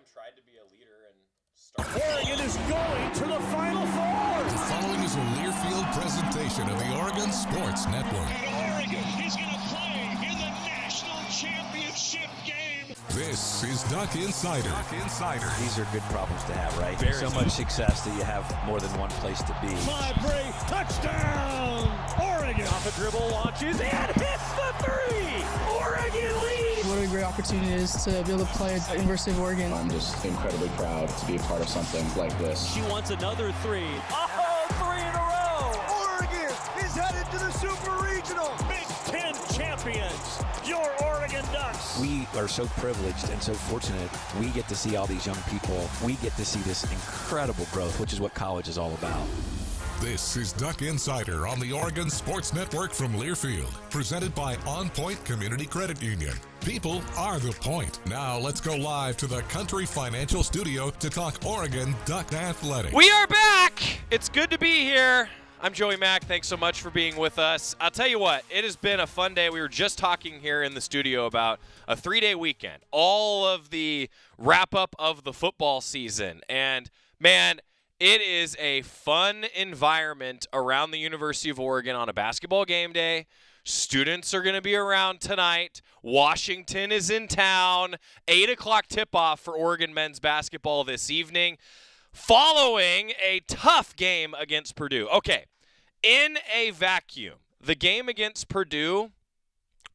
tried to be a leader and started. Oregon is going to the Final Four. The following is a Learfield presentation of the Oregon Sports Network. And Oregon is going to play in the national championship game. This is Duck Insider. These are good problems to have, right? So much success that you have more than one place to be. Library touchdown! Oregon off a dribble, launches, and hits the three! Oregon leads! What a great opportunity it is to be able to play at the University of Oregon. I'm just incredibly proud to be a part of something like this. She wants another three. Oh, three in a row! Oregon is headed to the Super Regional. Big Ten champions, your Oregon Ducks. We are so privileged and so fortunate. We get to see all these young people. We get to see this incredible growth, which is what college is all about. This is Duck Insider on the Oregon Sports Network from Learfield, presented by OnPoint Community Credit Union. People are the point. Now let's go live to the Country Financial Studio to talk Oregon Duck Athletics. We are back. It's good to be here. I'm Joey Mack. Thanks so much for being with us. I'll tell you what, it has been a fun day. We were just talking here in the studio about a 3-day weekend, all of the wrap-up of the football season. And, man, it is a fun environment around the University of Oregon on a basketball game day. Students are going to be around tonight. Washington is in town. 8 o'clock tip-off for Oregon men's basketball this evening, following a tough game against Purdue. Okay, in a vacuum, the game against Purdue,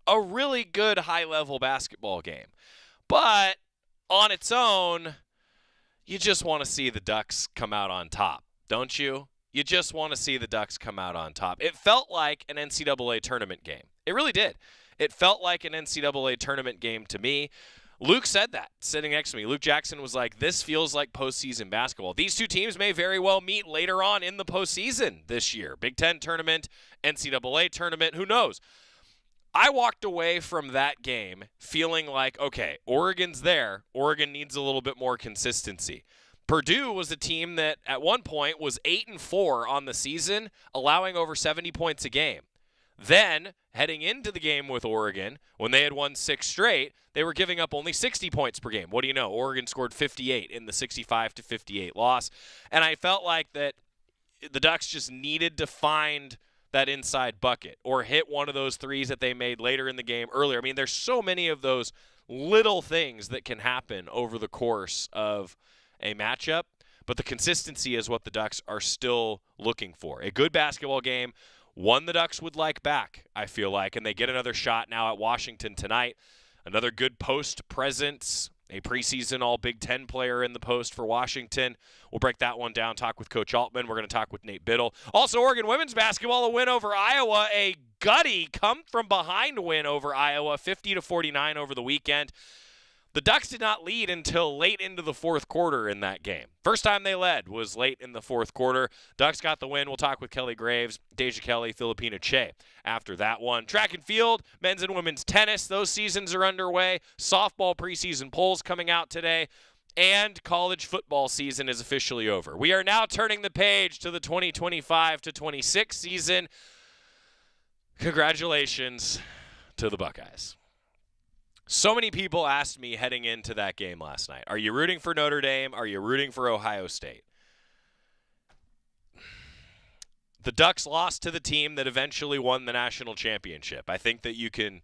a really good high-level basketball game. But on its own, you just want to see the Ducks come out on top, don't you? You just want to see the Ducks come out on top. It felt like an NCAA tournament game. It really did. It felt like an NCAA tournament game to me. Luke said that sitting next to me. Luke Jackson was like, this feels like postseason basketball. These two teams may very well meet later on in the postseason this year. Big Ten tournament, NCAA tournament, who knows? I walked away from that game feeling like, okay, Oregon's there. Oregon needs a little bit more consistency. Purdue was a team that at one point was 8-4 on the season, allowing over 70 points a game. Then, heading into the game with Oregon, when they had won 6 straight, they were giving up only 60 points per game. What do you know? Oregon scored 58 in the 65-58 loss. And I felt like that the Ducks just needed to find that inside bucket or hit one of those threes that they made later in the game earlier. I mean, there's so many of those little things that can happen over the course of a matchup, but the consistency is what the Ducks are still looking for. A good basketball game, one the Ducks would like back, I feel like, and they get another shot now at Washington tonight. Another good post presence, a preseason All-Big Ten player in the post for Washington. We'll break that one down, talk with Coach Altman. We're going to talk with Nate Biddle. Also, Oregon women's basketball, a win over Iowa, a gutty come-from-behind win over Iowa, 50-49 over the weekend. The Ducks did not lead until late into the fourth quarter in that game. First time they led was late in the fourth quarter. Ducks got the win. We'll talk with Kelly Graves, Deja Kelly, Filipina Che after that one. Track and field, men's and women's tennis, those seasons are underway. Softball preseason polls coming out today. And college football season is officially over. We are now turning the page to the 2025-26 season. Congratulations to the Buckeyes. So many people asked me heading into that game last night, are you rooting for Notre Dame? Are you rooting for Ohio State? The Ducks lost to the team that eventually won the national championship. I think that you can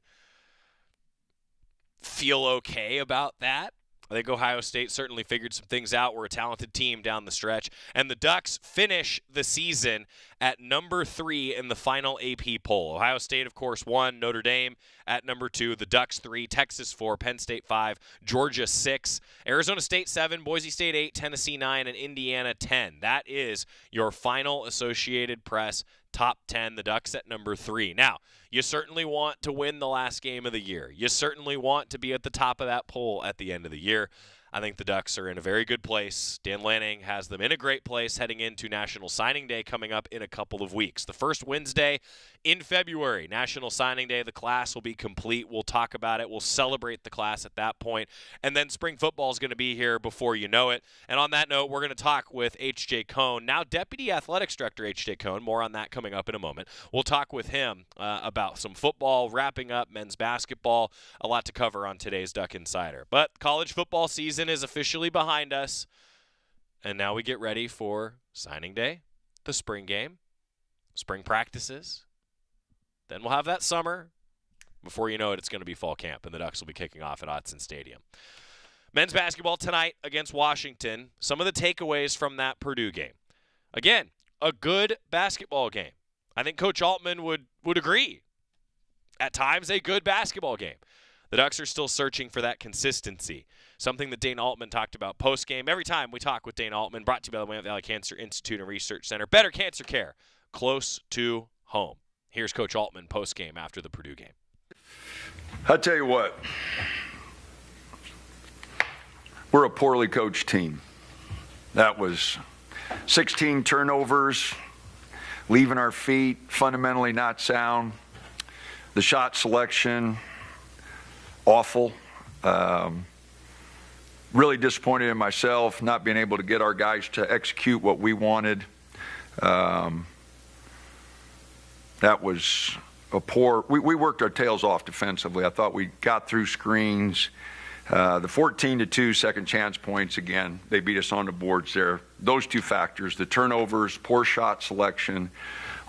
feel okay about that. I think Ohio State certainly figured some things out. We're a talented team down the stretch. And the Ducks finish the season at number 3 in the final AP poll. Ohio State, of course, won. Notre Dame at number 2. The Ducks 3, Texas 4, Penn State 5, Georgia 6, Arizona State 7, Boise State 8, Tennessee 9, and Indiana 10. That is your final Associated Press top 10, the Ducks at number 3. Now, you certainly want to win the last game of the year. You certainly want to be at the top of that poll at the end of the year. I think the Ducks are in a very good place. Dan Lanning has them in a great place heading into National Signing Day coming up in a couple of weeks. The first Wednesday in February, National Signing Day, the class will be complete. We'll talk about it. We'll celebrate the class at that point. And then spring football is going to be here before you know it. And on that note, we're going to talk with H.J. Cohn, now Deputy Athletic Director H.J. Cohn. More on that coming up in a moment. We'll talk with him about some football, wrapping up men's basketball. A lot to cover on today's Duck Insider. But college football season season is officially behind us, and now we get ready for signing day, the spring game, spring practices. Then we'll have that summer. Before you know it, it's going to be fall camp, and the Ducks will be kicking off at Autzen Stadium. Men's basketball tonight against Washington. Some of the takeaways from that Purdue game. Again, a good basketball game. I think Coach Altman would agree. At times, a good basketball game. The Ducks are still searching for that consistency, something that Dane Altman talked about post-game. Every time we talk with Dane Altman, brought to you by the Willamette Valley Cancer Institute and Research Center. Better cancer care, close to home. Here's Coach Altman post-game after the Purdue game. I tell you what, we're a poorly coached team. That was 16 turnovers, leaving our feet, fundamentally not sound. The shot selection, awful. Really disappointed in myself, not being able to get our guys to execute what we wanted. That was a poor. We worked our tails off defensively. I thought we got through screens. The 14-2 second chance points, again, they beat us on the boards there. Those two factors, the turnovers, poor shot selection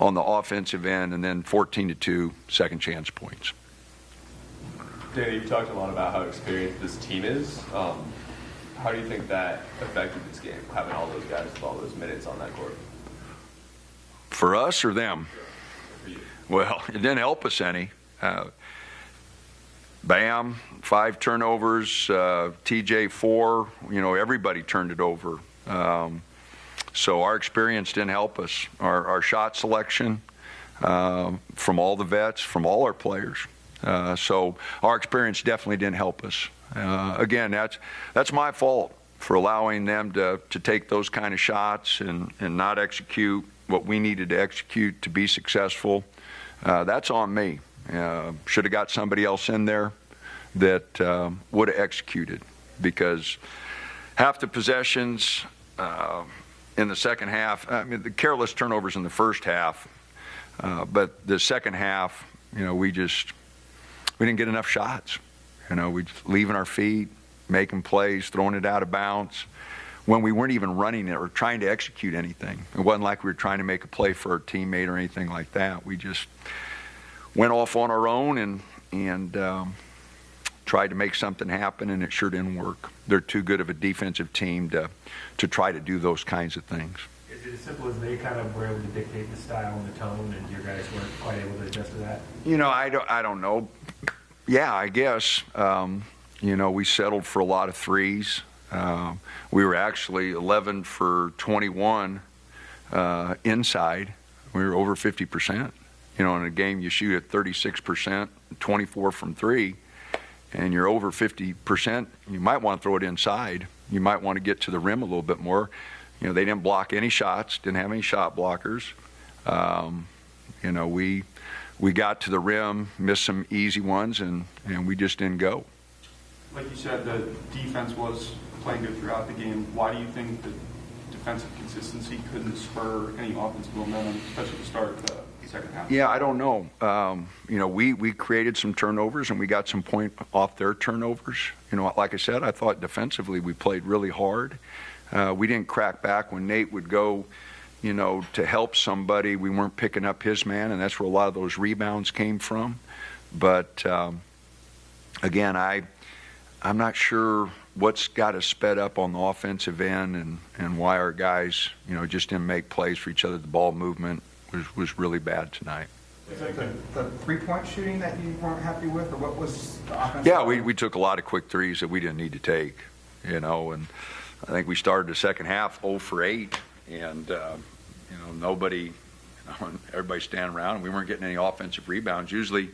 on the offensive end, and then 14-2 second chance points. Danny, you've talked a lot about how experienced this team is. How do you think that affected this game, having all those guys with all those minutes on that court? For us or them? For you. Well, it didn't help us any. Bam, 5 turnovers, TJ 4, everybody turned it over. So our experience didn't help us. Our shot selection from all the vets, from all our players. So our experience definitely didn't help us. Again, that's my fault for allowing them to take those kind of shots and not execute what we needed to execute to be successful. That's on me. Should have got somebody else in there that would have executed, because half the possessions in the second half, I mean, the careless turnovers in the first half, but the second half, we didn't get enough shots. We leaving our feet, making plays, throwing it out of bounds when we weren't even running it or trying to execute anything. It wasn't like we were trying to make a play for our teammate or anything like that. We just went off on our own and tried to make something happen, and it sure didn't work. They're too good of a defensive team to try to do those kinds of things. Is it as simple as they kind of were able to dictate the style and the tone, and your guys weren't quite able to adjust to that? I don't know. Yeah, I guess. We settled for a lot of threes. We were actually 11 for 21 inside. We were over 50%. In a game you shoot at 36%, 24 from 3, and you're over 50%, you might want to throw it inside. You might want to get to the rim a little bit more. They didn't block any shots, didn't have any shot blockers. We got to the rim, missed some easy ones, and we just didn't go. Like you said, the defense was playing good throughout the game. Why do you think the defensive consistency couldn't spur any offensive momentum, especially to start the second half? Yeah, I don't know. We created some turnovers, and we got some point off their turnovers. Like I said, I thought defensively we played really hard. We didn't crack back when Nate would go, to help somebody. We weren't picking up his man, and that's where a lot of those rebounds came from. But, again, I'm not sure what's got us sped up on the offensive end and why our guys, just didn't make plays for each other. The ball movement was really bad tonight. Is it the three-point shooting that you weren't happy with, or what was the offense? Yeah, we took a lot of quick threes that we didn't need to take, and I think we started the second half 0 for 8, and, nobody, everybody standing around, and we weren't getting any offensive rebounds. Usually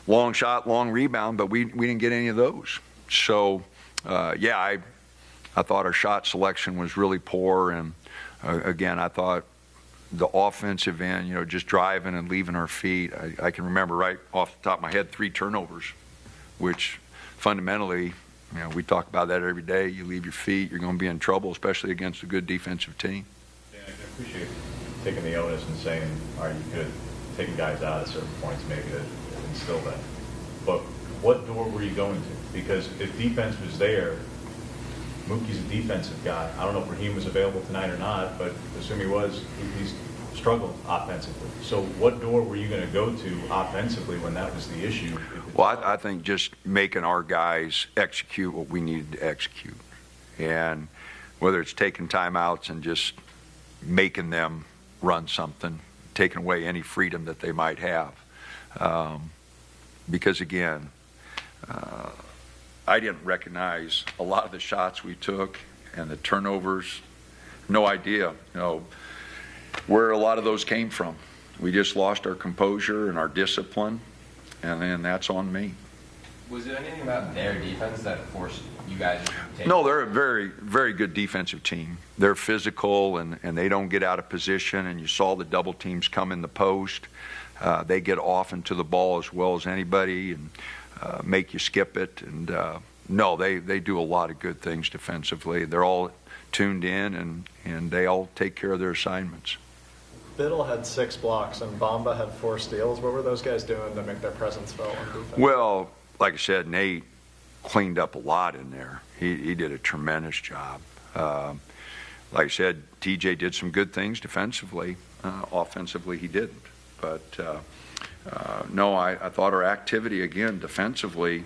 long shot, long rebound, but we didn't get any of those. So, I thought our shot selection was really poor, and again, I thought the offensive end, just driving and leaving our feet. I can remember right off the top of my head 3 turnovers, which fundamentally, we talk about that every day. You leave your feet, you're going to be in trouble, especially against a good defensive team. Yeah, I appreciate taking the onus and saying, are you good, taking guys out at certain points maybe to instill that. But what door were you going to? Because if defense was there, Mookie's a defensive guy. I don't know if Raheem was available tonight or not, but assume he was. He's struggled offensively. So what door were you going to go to offensively when that was the issue? Well, I think just making our guys execute what we needed to execute. And whether it's taking timeouts and just making them run something, taking away any freedom that they might have. Because, again, I didn't recognize a lot of the shots we took and the turnovers. No idea, where a lot of those came from. We just lost our composure and our discipline, and then that's on me. Was it anything about their defense that forced you guys to take? No, they're a very, very good defensive team. They're physical, and they don't get out of position, and you saw the double teams come in the post. They get off into the ball as well as anybody and make you skip it. And no, they do a lot of good things defensively. They're all tuned in, and they all take care of their assignments. Biddle had 6 blocks, and Bamba had 4 steals. What were those guys doing to make their presence felt on defense? Well, like I said, Nate cleaned up a lot in there. He did a tremendous job. Like I said, TJ did some good things defensively. Offensively, he didn't. But, no, I thought our activity, again, defensively,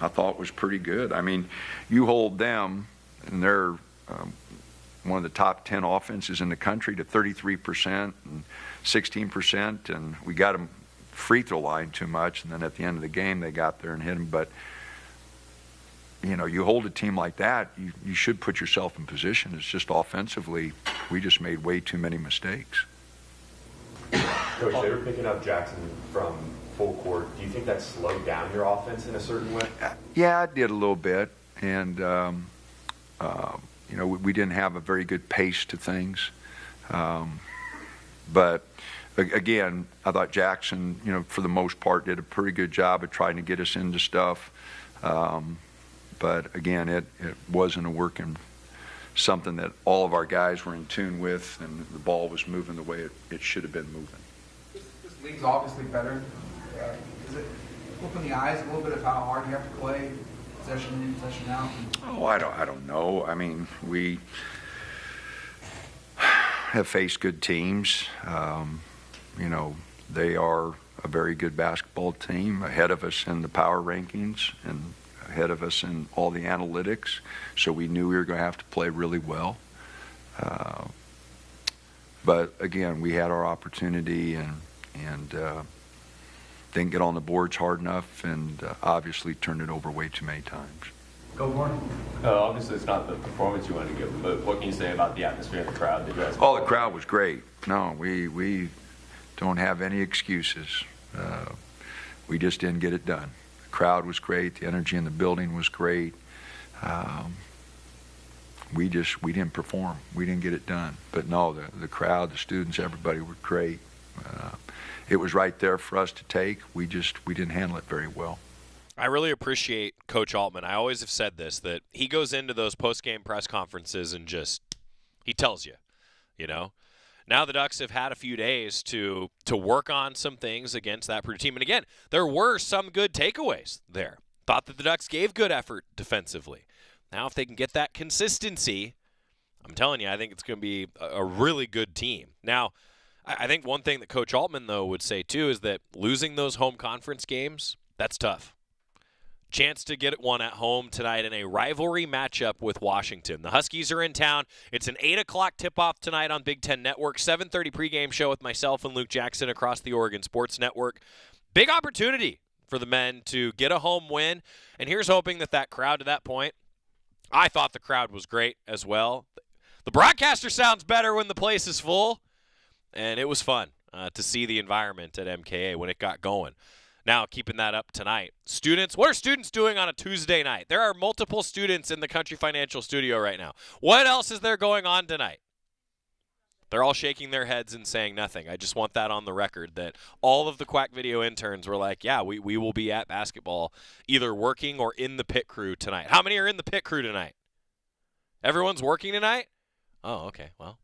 I thought was pretty good. I mean, you hold them, and they're one of the top 10 offenses in the country, to 33% and 16%, and we got them free throw line too much, and then at the end of the game they got there and hit them. But you hold a team like that, you should put yourself in position. It's just offensively, we just made way too many mistakes. Coach, they were picking up Jackson from full court. Do you think that slowed down your offense in a certain way? Yeah, it did a little bit, and we didn't have a very good pace to things. But again, I thought Jackson, for the most part, did a pretty good job of trying to get us into stuff. But again, it wasn't something that all of our guys were in tune with, and the ball was moving the way it should have been moving. This league's obviously better. Is it open the eyes a little bit of how hard you have to play, possession in, possession out? Oh, I don't know. I mean, we have faced good teams. They are a very good basketball team, ahead of us in the power rankings and ahead of us in all the analytics. So we knew we were going to have to play really well. But again, we had our opportunity and didn't get on the boards hard enough, and obviously turned it over way too many times. Go for it. Obviously, it's not the performance you want to give, but what can you say about the atmosphere of the crowd? Did you guys? Oh, the crowd was great. No, we don't have any excuses. We just didn't get it done. The crowd was great. The energy in the building was great. We didn't perform. We didn't get it done. But no, the crowd, the students, everybody were great. It was right there for us to take. We didn't handle it very well. I really appreciate Coach Altman. I always have said this, that he goes into those post-game press conferences and he tells you, Now the Ducks have had a few days to work on some things against that Purdue team. And again, there were some good takeaways there. Thought that the Ducks gave good effort defensively. Now if they can get that consistency, I'm telling you, I think it's going to be a really good team. Now, I think one thing that Coach Altman, though, would say, too, is that losing those home conference games, that's tough. Chance to get one at home tonight in a rivalry matchup with Washington. The Huskies are in town. It's an 8 o'clock tip-off tonight on Big Ten Network. 7:30 pregame show with myself and Luke Jackson across the Oregon Sports Network. Big opportunity for the men to get a home win. And here's hoping that crowd to that point, I thought the crowd was great as well. The broadcaster sounds better when the place is full. And it was fun to see the environment at MKA when it got going. Now, keeping that up tonight. Students, what are students doing on a Tuesday night? There are multiple students in the Country Financial studio right now. What else is there going on tonight? They're all shaking their heads and saying nothing. I just want that on the record, that all of the Quack Video interns were like, yeah, we will be at basketball, either working or in the pit crew tonight. How many are in the pit crew tonight? Everyone's working tonight? Oh, okay, well.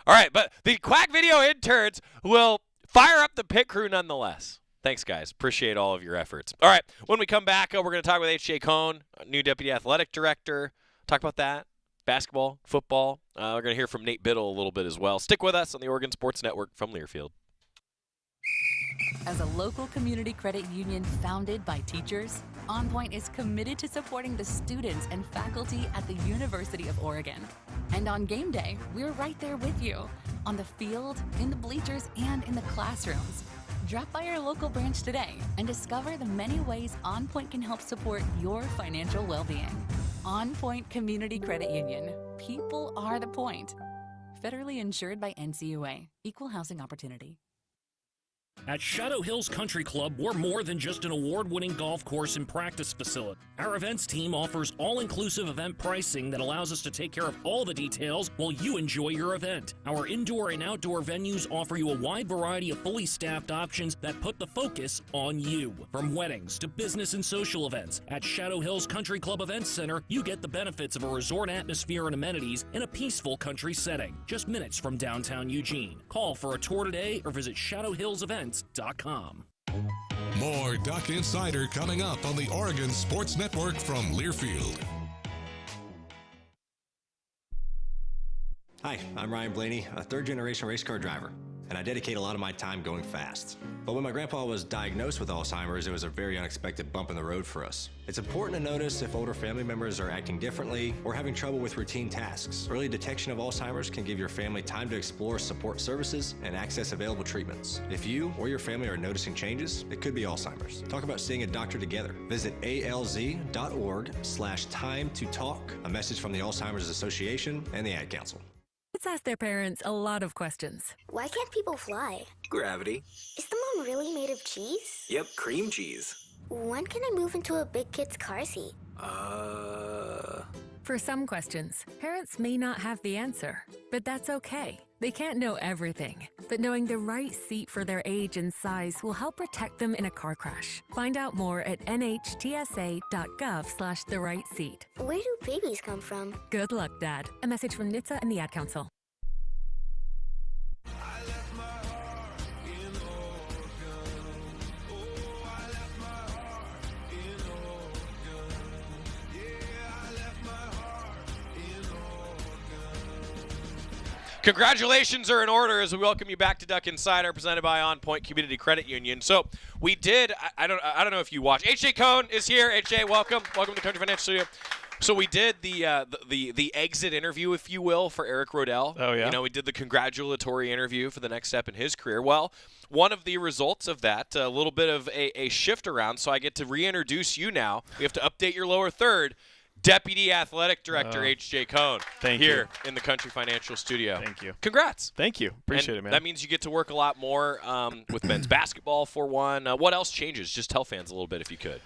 All right, but the Quack Video interns will fire up the pit crew nonetheless. Thanks, guys. Appreciate all of your efforts. All right, when we come back, we're going to talk with H.J. Cohn, new Deputy Athletic Director, talk about that. Basketball, football. We're going to hear from Nate Biddle a little bit as well. Stick with us on the Oregon Sports Network from Learfield. As a local community credit union founded by teachers, OnPoint is committed to supporting the students and faculty at the University of Oregon. And on game day, we're right there with you, on the field, in the bleachers, and in the classrooms. Drop by our local branch today and discover the many ways OnPoint can help support your financial well-being. OnPoint Community Credit Union. People are the point. Federally insured by NCUA. Equal housing opportunity. At Shadow Hills Country Club, we're more than just an award-winning golf course and practice facility. Our events team offers all-inclusive event pricing that allows us to take care of all the details while you enjoy your event. Our indoor and outdoor venues offer you a wide variety of fully staffed options that put the focus on you. From weddings to business and social events, at Shadow Hills Country Club Events Center, you get the benefits of a resort atmosphere and amenities in a peaceful country setting, just minutes from downtown Eugene. Call for a tour today or visit shadowhillsevents.com. More Duck Insider coming up on the Oregon Sports Network from Learfield. Hi, I'm Ryan Blaney, a third-generation race car driver, and I dedicate a lot of my time going fast. But when my grandpa was diagnosed with Alzheimer's, it was a very unexpected bump in the road for us. It's important to notice if older family members are acting differently or having trouble with routine tasks. Early detection of Alzheimer's can give your family time to explore support services and access available treatments. If you or your family are noticing changes, it could be Alzheimer's. Talk about seeing a doctor together. Visit alz.org/time-to-talk. A message from the Alzheimer's Association and the Ad Council. Kids ask their parents a lot of questions. Why can't people fly? Gravity. Is the moon really made of cheese? Yep, cream cheese. When can I move into a big kid's car seat? For some questions, parents may not have the answer, but that's okay. They can't know everything, but knowing the right seat for their age and size will help protect them in a car crash. Find out more at nhtsa.gov/the-right-seat. Where do babies come from? Good luck, Dad. A message from NHTSA and the Ad Council. Congratulations are in order as we welcome you back to Duck Insider, presented by OnPoint Community Credit Union. So we did. I don't know if you watched. H.J. Cohn is here. H.J., welcome to Country Financial Studio. So we did the exit interview, if you will, for Eric Rodell. Oh yeah. You know, we did the congratulatory interview for the next step in his career. Well, one of the results of that, a little bit of a shift around. So I get to reintroduce you now. We have to update your lower third. Deputy Athletic Director H.J. Cohn here in the Country Financial Studio. Thank you. Congrats. Thank you. Appreciate it, man. That means you get to work a lot more with men's basketball, for one. What else changes? Just tell fans a little bit if you could.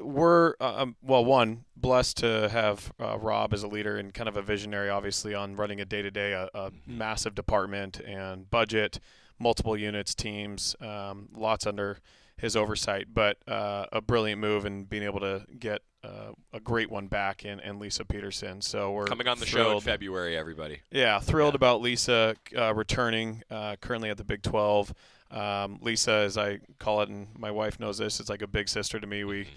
We're one, blessed to have Rob as a leader and kind of a visionary, obviously, on running a day-to-day, a massive department and budget, multiple units, teams, lots under his oversight, but a brilliant move and being able to get a great one back in Lisa Peterson. So we're coming on the show in February, everybody. Yeah, thrilled about Lisa returning, currently at the Big 12. Lisa, as I call it, and my wife knows this, it's like a big sister to me. We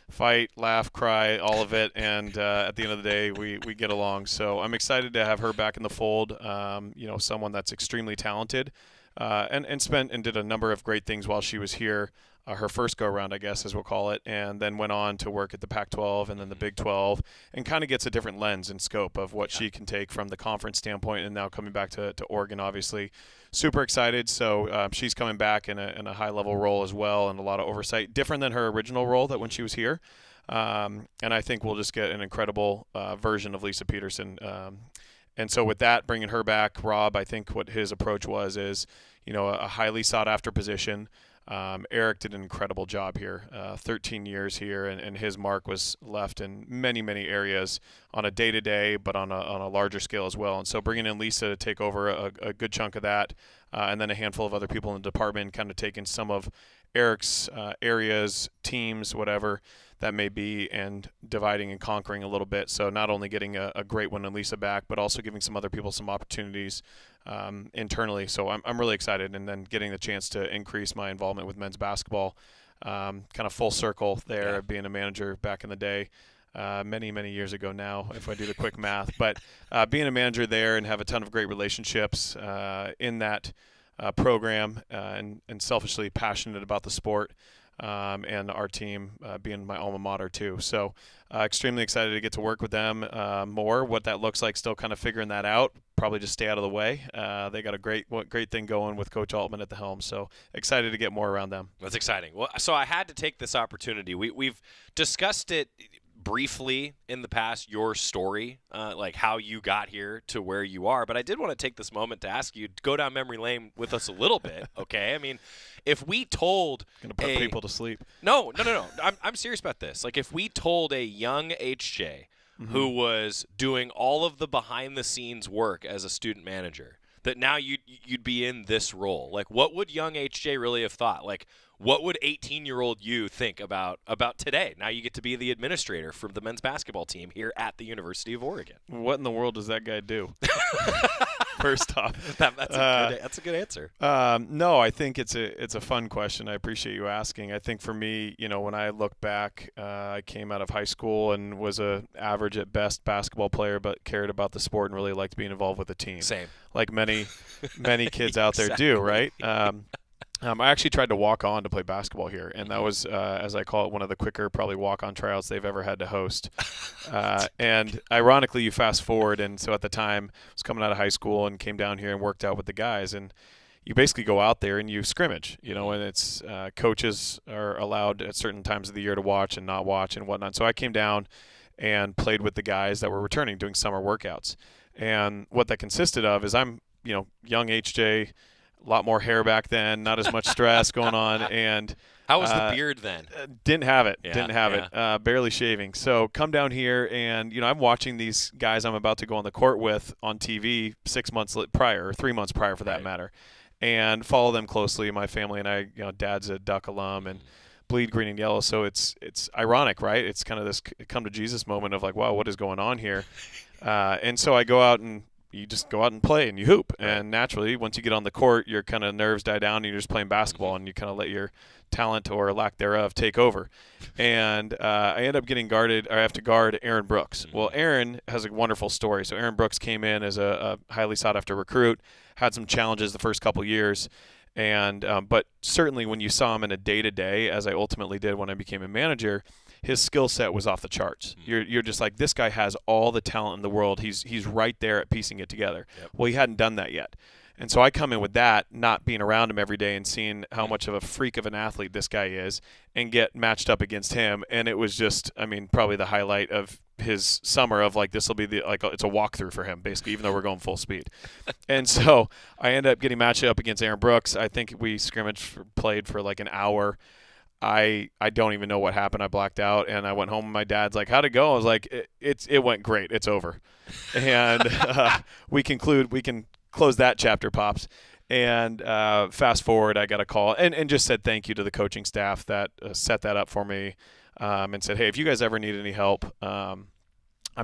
fight, laugh, cry, all of it, and at the end of the day, we get along. So I'm excited to have her back in the fold. Someone that's extremely talented, and did a number of great things while she was here. Her first go-around, I guess, as we'll call it, and then went on to work at the Pac-12 and then the Big 12, and kind of gets a different lens and scope of what she can take from the conference standpoint, and now coming back to Oregon, obviously. Super excited. So she's coming back in a high-level role as well, and a lot of oversight, different than her original role that when she was here. And I think we'll just get an incredible version of Lisa Peterson. And so with that, bringing her back, Rob, I think what his approach is, a highly sought-after position. Eric did an incredible job here, 13 years here, and his mark was left in many, many areas on a day-to-day, but on a larger scale as well. And so bringing in Lisa to take over a good chunk of that, and then a handful of other people in the department, kind of taking some of Eric's areas, teams, whatever that may be, and dividing and conquering a little bit. So not only getting a great one in Lisa back, but also giving some other people some opportunities internally. So I'm really excited, and then getting the chance to increase my involvement with men's basketball, kind of full circle there, being a manager back in the day. many, many years ago now, if I do the quick math. But being a manager there and have a ton of great relationships in that program, and selfishly passionate about the sport, and our team being my alma mater too. So extremely excited to get to work with them more. What that looks like, still kind of figuring that out. Probably just stay out of the way. They got a great thing going with Coach Altman at the helm. So excited to get more around them. That's exciting. Well, so I had to take this opportunity. We've discussed it briefly in the past, your story, like how you got here to where you are. But I did want to take this moment to ask you to go down memory lane with us a little bit, okay? I mean, if we told going to put people to sleep. No. I'm serious about this. Like, if we told a young H.J. who was doing all of the behind-the-scenes work as a student manager that now you'd be in this role, like, what would young H.J. really have thought? Like, what would 18-year-old you think about today? Now you get to be the administrator for the men's basketball team here at the University of Oregon. What in the world does that guy do? First off, that's a good answer. No, I think it's a fun question. I appreciate you asking. I think for me, when I look back, I came out of high school and was a average at best basketball player, but cared about the sport and really liked being involved with the team. Same. Like many kids out there do, right? I actually tried to walk on to play basketball here, and that was, as I call it, one of the quicker probably walk-on tryouts they've ever had to host. And ironically, you fast forward, and so at the time, I was coming out of high school and came down here and worked out with the guys, and you basically go out there and you scrimmage, and it's coaches are allowed at certain times of the year to watch and not watch and whatnot. So I came down and played with the guys that were returning, doing summer workouts. And what that consisted of is I'm, young H.J., a lot more hair back then, not as much stress going on. And how was the beard then? Didn't have it. Barely shaving. So come down here, and I'm watching these guys I'm about to go on the court with on TV 6 months prior, or 3 months prior for that matter, and follow them closely. My family and I, Dad's a Duck alum and bleed green and yellow. So it's ironic, right? It's kind of this come to Jesus moment of like, wow, what is going on here? And so I go out and you just go out and play and you hoop. And naturally, once you get on the court, your kind of nerves die down and you're just playing basketball and you kind of let your talent or lack thereof take over. And I end up getting guarded, or I have to guard Aaron Brooks. Well, Aaron has a wonderful story. So Aaron Brooks came in as a highly sought-after recruit, had some challenges the first couple years. And but certainly when you saw him in a day-to-day, as I ultimately did when I became a manager, his skill set was off the charts. You're just like, this guy has all the talent in the world. He's right there at piecing it together. Yep. Well, he hadn't done that yet. And so I come in with that, not being around him every day and seeing how much of a freak of an athlete this guy is, and get matched up against him. And it was just, probably the highlight of his summer of like, this will be it's a walkthrough for him, basically, even though we're going full speed. And so I end up getting matched up against Aaron Brooks. I think we played for like an hour. I don't even know what happened. I blacked out, and I went home, and my dad's like, how'd it go? I was like, it went great. It's over. And we can close that chapter, Pops. And fast forward, I got a call and just said thank you to the coaching staff that set that up for me, and said, hey, if you guys ever need any help, I'm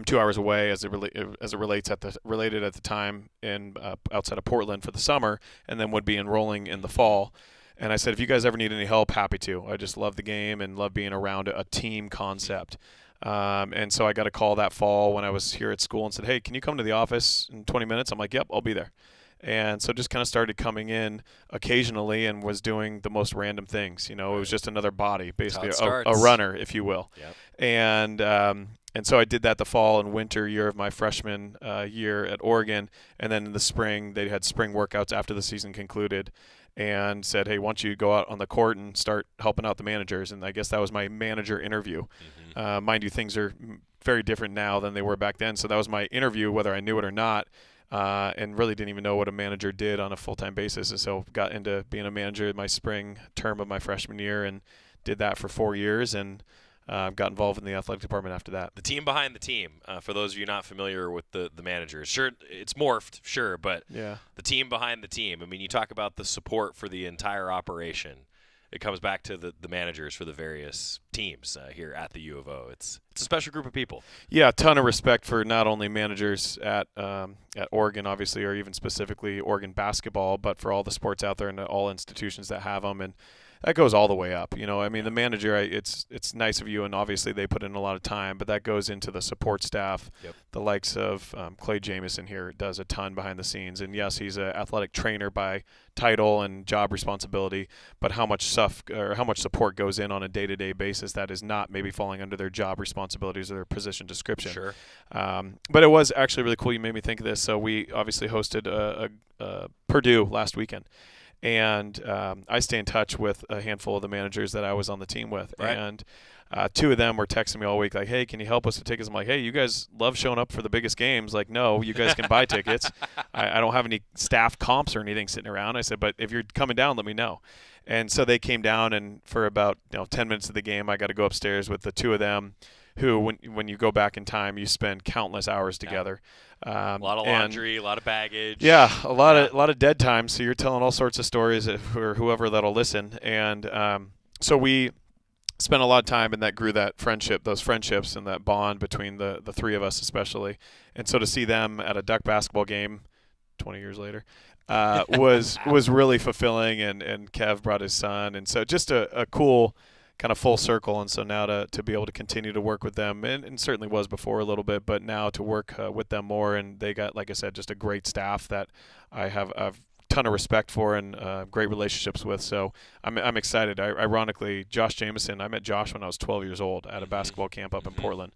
2 hours away as it related at the time in outside of Portland for the summer, and then would be enrolling in the fall. And I said, if you guys ever need any help, happy to. I just love the game and love being around a team concept. And so I got a call that fall when I was here at school and said, hey, can you come to the office in 20 minutes? I'm like, yep, I'll be there. And so just kind of started coming in occasionally and was doing the most random things. It was just another body, basically a runner, if you will. Yep. And so I did that the fall and winter year of my freshman year at Oregon. And then in the spring, they had spring workouts after the season concluded, and said, hey, why don't you go out on the court and start helping out the managers? And I guess that was my manager interview. Mind you, things are very different now than they were back then. So that was my interview, whether I knew it or not, and really didn't even know what a manager did on a full-time basis. And so got into being a manager in my spring term of my freshman year and did that for 4 years, and got involved in the athletic department after that. The team behind the team, for those of you not familiar with the managers, sure, it's morphed, sure, but yeah, the team behind the team. You talk about the support for the entire operation. It comes back to the managers for the various teams here at the U of O. It's a special group of people. Yeah, a ton of respect for not only managers at Oregon, obviously, or even specifically Oregon basketball, but for all the sports out there and all institutions that have them. And that goes all the way up. I mean, the manager, it's nice of you, and obviously they put in a lot of time, but that goes into the support staff. Yep. The likes of Clay Jamison here does a ton behind the scenes, and yes, he's an athletic trainer by title and job responsibility, but how much support goes in on a day-to-day basis that is not maybe falling under their job responsibilities or their position description. Sure. But it was actually really cool. You made me think of this. So we obviously hosted Purdue last weekend. And I stay in touch with a handful of the managers that I was on the team with. Right. And two of them were texting me all week like, hey, can you help us with tickets? I'm like, hey, you guys love showing up for the biggest games. Like, no, you guys can buy tickets. I don't have any staff comps or anything sitting around. I said, but if you're coming down, let me know. And so they came down, and for about 10 minutes of the game, I got to go upstairs with the two of them who, when you go back in time, you spend countless hours together. A lot of laundry, a lot of baggage. Yeah, a lot of dead time. So you're telling all sorts of stories for whoever that'll listen. And so we spent a lot of time, and that grew those friendships and that bond between the three of us especially. And so to see them at a Duck basketball game 20 years later was really fulfilling. And Kev brought his son. And so just a cool kind of full circle. And so now to be able to continue to work with them, and certainly was before a little bit, but now to work with them more. And they got, like I said, just a great staff that I have a ton of respect for and great relationships with. So I'm excited. Ironically, Josh Jameson, I met Josh when I was 12 years old at a basketball camp up in Portland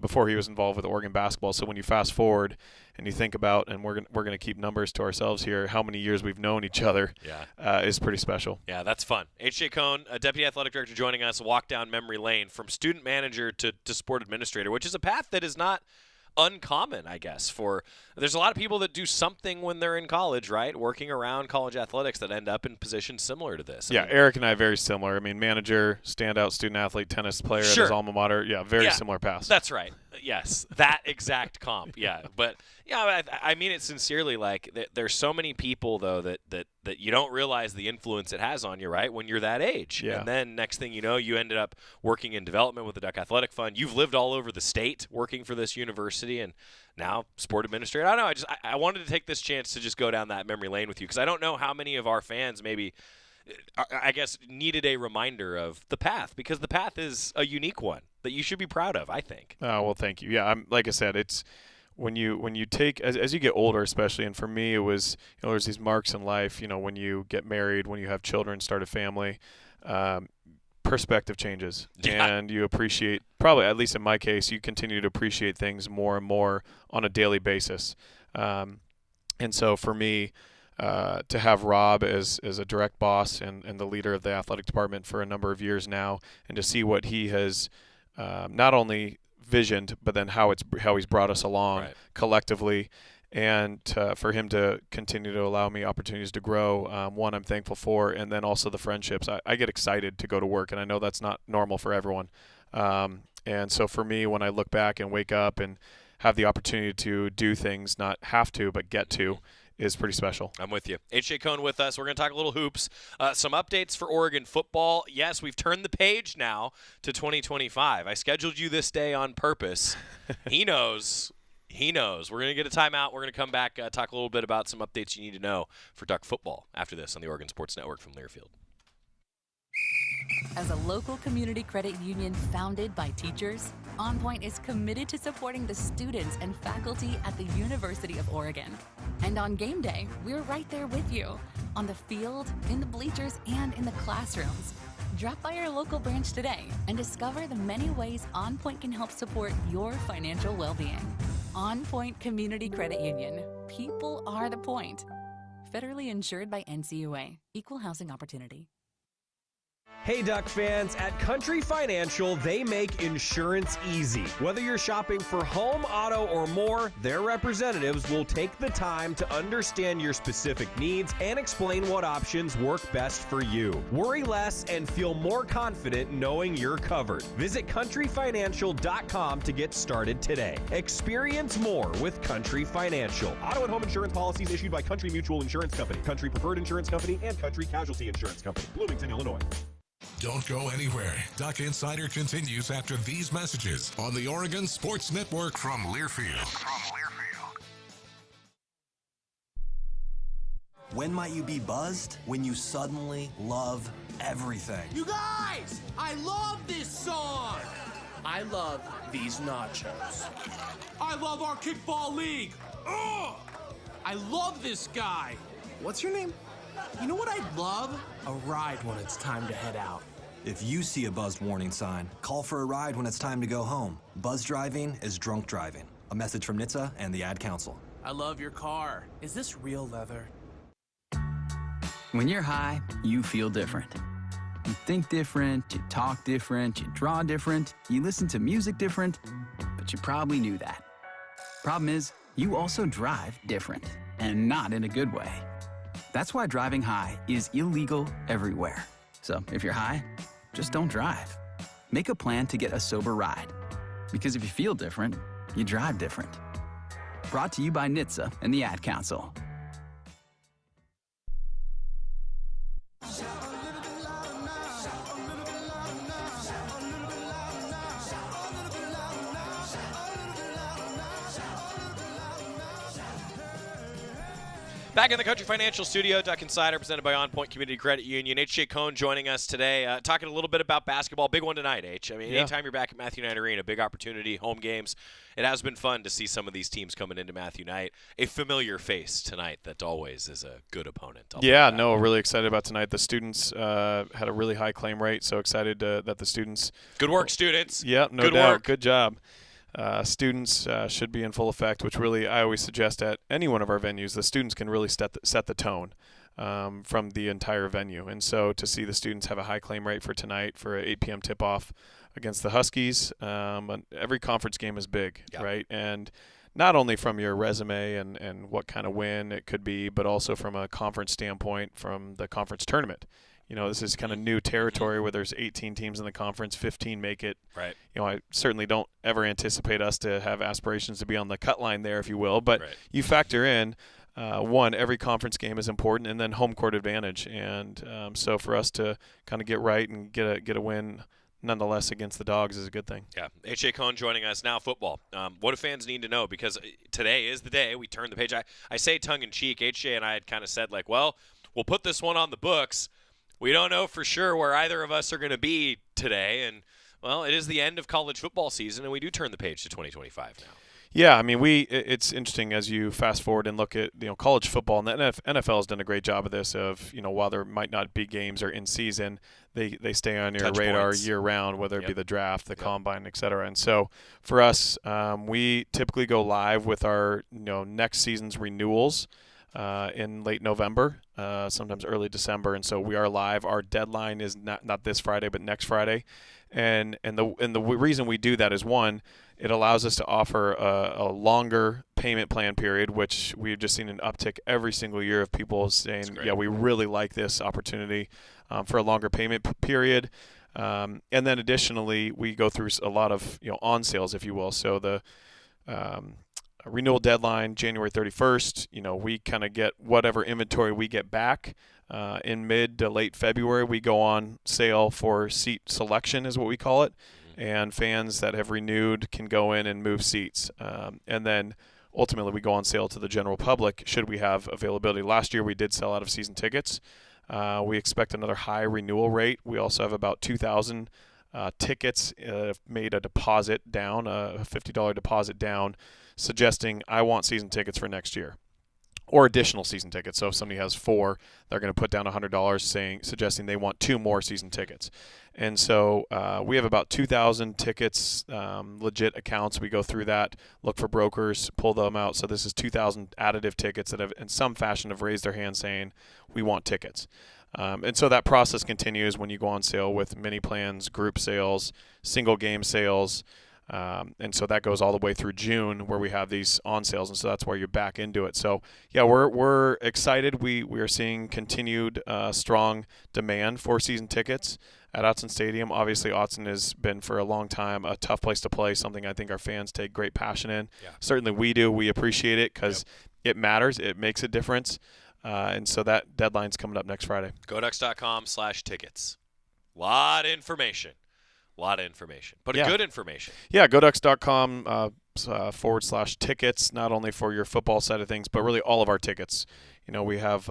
before he was involved with Oregon basketball. So when you fast forward and you think about, and we're going to keep numbers to ourselves here, how many years we've known each other is pretty special. Yeah, that's fun. H.J. Cohn, Deputy Athletic Director, joining us, walk down memory lane from student manager to sport administrator, which is a path that is not uncommon, I guess. There's a lot of people that do something when they're in college, right? Working around college athletics that end up in positions similar to this. Yeah, Eric and I are very similar. I mean, manager, standout student athlete, tennis player at his alma mater. Yeah, very similar paths. That's right. Yes, that exact comp. Yeah, but I mean it sincerely. Like there's so many people though that you don't realize the influence it has on you, right? When you're that age, yeah. And then next thing you know, you ended up working in development with the Duck Athletic Fund. You've lived all over the state working for this university, and now sport administrator. I don't know. I wanted to take this chance to just go down that memory lane with you because I don't know how many of our fans maybe, I guess, needed a reminder of the path, because the path is a unique one that you should be proud of, I think. Oh, well, thank you. Yeah, like I said, it's when you take as you get older, especially, and for me it was, there's these marks in life, when you get married, when you have children, start a family, perspective changes, and you appreciate, probably at least in my case, you continue to appreciate things more and more on a daily basis. And so for me, to have Rob as a direct boss and the leader of the athletic department for a number of years now, and to see what he has not only visioned, but then how he's brought us along collectively, and for him to continue to allow me opportunities to grow, one, I'm thankful for, and then also the friendships. I get excited to go to work, and I know that's not normal for everyone. And so for me, when I look back and wake up and have the opportunity to do things, not have to, but get to, is pretty special. I'm with you. H.J. Cohn with us. We're going to talk a little hoops. Some updates for Oregon football. Yes, we've turned the page now to 2025. I scheduled you this day on purpose. He knows. We're going to get a timeout. We're going to come back, talk a little bit about some updates you need to know for Duck football after this on the Oregon Sports Network from Learfield. As a local community credit union founded by teachers, OnPoint is committed to supporting the students and faculty at the University of Oregon. And on game day, we're right there with you, on the field, in the bleachers, and in the classrooms. Drop by our local branch today and discover the many ways OnPoint can help support your financial well-being. OnPoint Community Credit Union. People are the point. Federally insured by NCUA. Equal housing opportunity. Hey Duck fans, at Country Financial, they make insurance easy. Whether you're shopping for home, auto, or more, their representatives will take the time to understand your specific needs and explain what options work best for you. Worry less and feel more confident knowing you're covered. Visit countryfinancial.com to get started today. Experience more with Country Financial. Auto and home insurance policies issued by Country Mutual Insurance Company, Country Preferred Insurance Company, and Country Casualty Insurance Company, Bloomington, Illinois. Don't go anywhere. Duck Insider continues after these messages on the Oregon Sports Network from Learfield. When might you be buzzed? When you suddenly love everything. You guys, I love this song. I love these nachos. I love our kickball league. Ugh! I love this guy. What's your name? You know what I'd love? A ride when it's time to head out. If you see a buzzed warning sign, call for a ride when it's time to go home. Buzz driving is drunk driving. A message from NHTSA and the Ad Council. I love your car. Is this real leather? When you're high, you feel different. You think different, you talk different, you draw different, you listen to music different, but you probably knew that. Problem is, you also drive different, and not in a good way. That's why driving high is illegal everywhere. So if you're high, just don't drive. Make a plan to get a sober ride. Because if you feel different, you drive different. Brought to you by NHTSA and the Ad Council. Back in the Country Financial Studio, Duck Insider, presented by OnPoint Community Credit Union. H.J. Cohn joining us today, talking a little bit about basketball. Big one tonight, H. I mean, anytime you're back at Matthew Knight Arena, big opportunity, home games. It has been fun to see some of these teams coming into Matthew Knight. A familiar face tonight that always is a good opponent. Really excited about tonight. The students had a really high claim rate, so excited that the students. Good work, students. Yeah, no doubt. Good job. Students should be in full effect, which really I always suggest at any one of our venues. The students can really set the tone from the entire venue. And so to see the students have a high claim rate for tonight for an 8 p.m. tip-off against the Huskies, every conference game is big, right? And not only from your resume and what kind of win it could be, but also from a conference standpoint from the conference tournament. You know, this is kind of new territory where there's 18 teams in the conference, 15 make it. Right. You know, I certainly don't ever anticipate us to have aspirations to be on the cut line there, if you will. But you factor in, one, every conference game is important, and then home court advantage. And so for us to kind of get right and get a win nonetheless against the Dogs is a good thing. Yeah. H.J. Cohn joining us now. Football. What do fans need to know? Because today is the day we turn the page. I say tongue-in-cheek. H.J. and I had kind of said, like, well, we'll put this one on the books. We don't know for sure where either of us are going to be today. And, well, it is the end of college football season, and we do turn the page to 2025 now. Yeah, I mean, it's interesting as you fast forward and look at, college football, and the NFL has done a great job of this of, while there might not be games or in season, they stay on your radar year round, whether it be the draft, the combine, et cetera. And so for us, we typically go live with our, next season's renewals in late November, sometimes early December, and so we are live. Our deadline is not this Friday, but next Friday, and the reason we do that is, one, it allows us to offer a longer payment plan period, which we've just seen an uptick every single year of people saying, yeah, we really like this opportunity for a longer payment period. And then additionally, we go through a lot of on sales, if you will. So the renewal deadline, January 31st, we kind of get whatever inventory we get back. In mid to late February, we go on sale for seat selection is what we call it. And fans that have renewed can go in and move seats. And then ultimately we go on sale to the general public should we have availability. Last year we did sell out of season tickets. We expect another high renewal rate. We also have about 2,000 tickets made a deposit down, a $50 deposit down, suggesting I want season tickets for next year. Or additional season tickets. So if somebody has 4, they're going to put down $100 suggesting they want 2 more season tickets. And so we have about 2,000 tickets, legit accounts. We go through that, look for brokers, pull them out. So this is 2,000 additive tickets that have in some fashion have raised their hand saying we want tickets. And so that process continues when you go on sale with mini plans, group sales, single game sales. And so that goes all the way through June where we have these on sales, and so that's where you're back into it. So yeah, we're excited. We are seeing continued strong demand for season tickets at Autzen Stadium. Obviously, Autzen has been for a long time a tough place to play, something I think our fans take great passion in. Yeah. Certainly we do. We appreciate it because it matters. It makes a difference. And so that deadline's coming up next Friday. GoDucks.com/tickets. Lot of information. But good information. Yeah, GoDucks.com /tickets, not only for your football side of things, but really all of our tickets. We have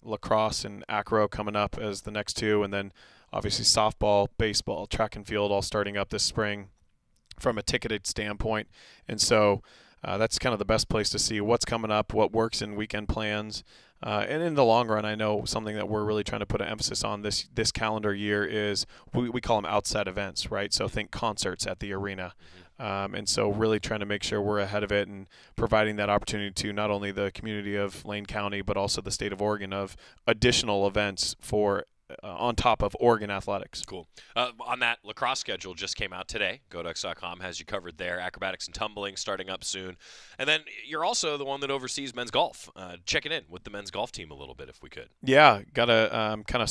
lacrosse and acro coming up as the next two, and then obviously softball, baseball, track and field all starting up this spring from a ticketed standpoint. And so that's kind of the best place to see what's coming up, what works in weekend plans. And in the long run, I know something that we're really trying to put an emphasis on this calendar year is we call them outside events, right? So think concerts at the arena. And so really trying to make sure we're ahead of it and providing that opportunity to not only the community of Lane County, but also the state of Oregon of additional events for on top of Oregon athletics. Cool. On that, lacrosse schedule just came out today. GoDucks.com has you covered there. Acrobatics and tumbling starting up soon. And then you're also the one that oversees men's golf. Checking in with the men's golf team a little bit if we could. Yeah, got a kind of